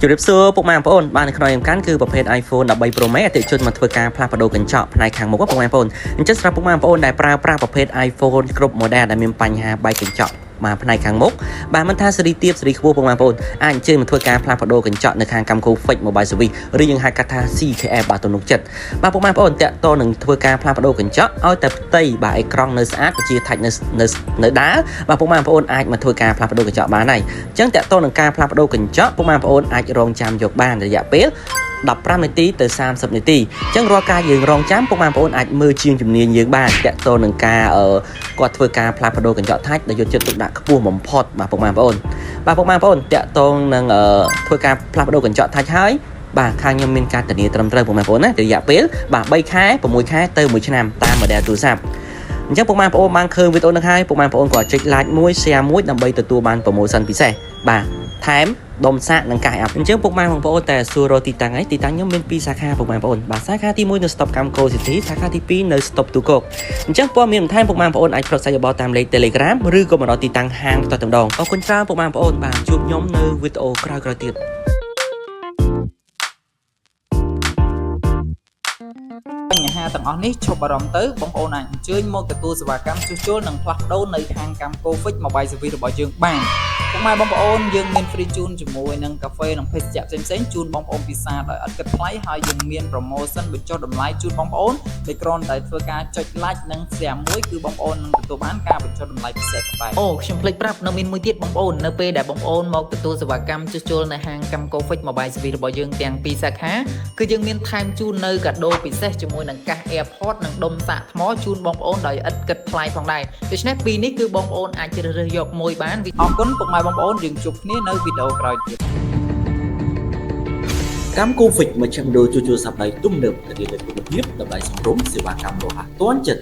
จุดเริ่มซื้อพวกมันพอนบ้านขนมกันคือประเภท iPhone 13 Pro Max ติดจนมาทำการพลาดประโดกันเจาะในขังบอกว่าพวกมันพอนจะสำหรับพวกมันพอนได้ปราประเภท iPhone กรุ๊ปโมเดลได้มีปัญหาใบกันเจาะมาภายในขังมุกบางมันท่าสรีเทียบสรีขบวนพวกมันพอนอ่านเจอมาทำการพลาดประโดกันเจาะในขังกำคูเฟกโมบายสวีหรือยังหากาทา CKF บาตัวนุกจัดบางพวกมันพอนแต่ตัวหนึ่งทำการพลาดประโดกันเจาะเอาแต่ไตบ่ายกล้องเนื้อสะอาดไปจีไทยเนื้อด้าบางพวกมันพอนอ่านมาทำการพลาดประโดกันเจาะบ้านในจังแต่ตัวหนึ่งการพลาดประโดกันเจาะพวกมันพอนอ่านรองจำยกบ้านระยะเป๊ะ15 นาทีទៅ30 នាទីអញ្ចឹងរាល់ការយើងរងចាំពុកម៉ែបងប្អូនអាចមើលជាងជំនាញយើងបានតាក់ទងនឹងការគាត់ធ្វើការផ្លាស់ប្ដូរកញ្ចក់ថាច់ដែលយកចិត្តទុកដាក់ខ្ពស់បំផុតបាទពុកម៉ែបងប្អូនតាក់ទងនឹងធ្វើការផ្លាស់ប្ដូរកញ្ចក់ថាច់ហើយបាទខាងខ្ញុំមានការធានាត្រឹមត្រូវពុកម៉ែបងប្អូនណារយៈពេលបាទ3ខែ6ខែទៅ1ឆ្នាំតាម model ទូរស័ព្ទអញ្ចឹងពុកម៉ែបងប្អូនបានឃើញវីដេអូនេះហើយពុកម៉ែបងប្អូនក៏ចុច like មួយ share មួយដើម្បីទទួលបាន promotion ពិសេសបាទថែមដុំសាកនឹងកាយអាប់អញ្ចឹងពុកម៉ែបងប្អូនតែសួររកទីតាំងហើយទីតាំងខ្ញុំមាន2សាខាពុកម៉ែបងប្អូនបាទសាខាទី1នៅ Stop Camco City សាខាទី2នៅ Stop ទូកកអញ្ចឹងព័ត៌មានបន្ថែមពុកម៉ែបងប្អូនអាចប្រកសាយយោបល់តាមលេខ Telegram ឬក៏មកដល់ទីតាំងហាងផ្ទាល់តែម្ដងអរគុណច្រើនពុកម៉ែបងប្អូនបាទជួបខ្ញុំនៅវីដេអូក្រោយៗទៀតបញ្ហាទាំងអស់នេះឈប់អារម្មណ៍ទៅបងប្អូនអាចអញ្ជើញមកទទួលសេវាកម្មជួសជុលនិងផ្លាស់ប្ដូរនៅខាងកម្ម Covid Mobile Service របស់យើងបានពុកម៉ែបងប្អូនយើងមាន free ជូនជាមួយនឹងកាហ្វេនិងភេសជ្ជៈផ្សេងៗជូនបងប្អូនពិសាដោយឥតគិតថ្លៃហើយយើងមាន promotion បញ្ចុះតម្លៃជូនបងប្អូនដែលគ្រាន់តែធ្វើការចុច like និង share មួយគឺបងប្អូននឹងទទួលបានការបញ្ចុះតម្លៃពិសេសផងដែរអូខ្ញុំភ្លេចប្រាប់នៅមានមួយទៀតបងប្អូននៅពេលដែលបងប្អូនមកទទួលសេវាកម្មជួសជុលនៅហាងកម្ម Covid Mobile Service របស់យើងទាំង2សាខាគឺយើងមានថែមជូននៅកាដូពិសេសជាមួយនឹងកាស AirPod និងដុំសាកថ្មជូនបងប្អូនដោយឥតគិតថ្លៃផងដែរដូច្នេះពីរនេះគឺបងប្អូនអាចជ្រើសរើសយកមួយបានអរគុណពុកម៉ែបងប្អូនយើងជួបគ្នានៅវីដេអូក្រោយទៀតកម្ម Covid មកចាំដូរជួសជុលស័ព្ទដៃទំនើបទៅលើគុណភាពតម្លៃសមរម្យសេវាកម្មរហ័សទាន់ចិត្ត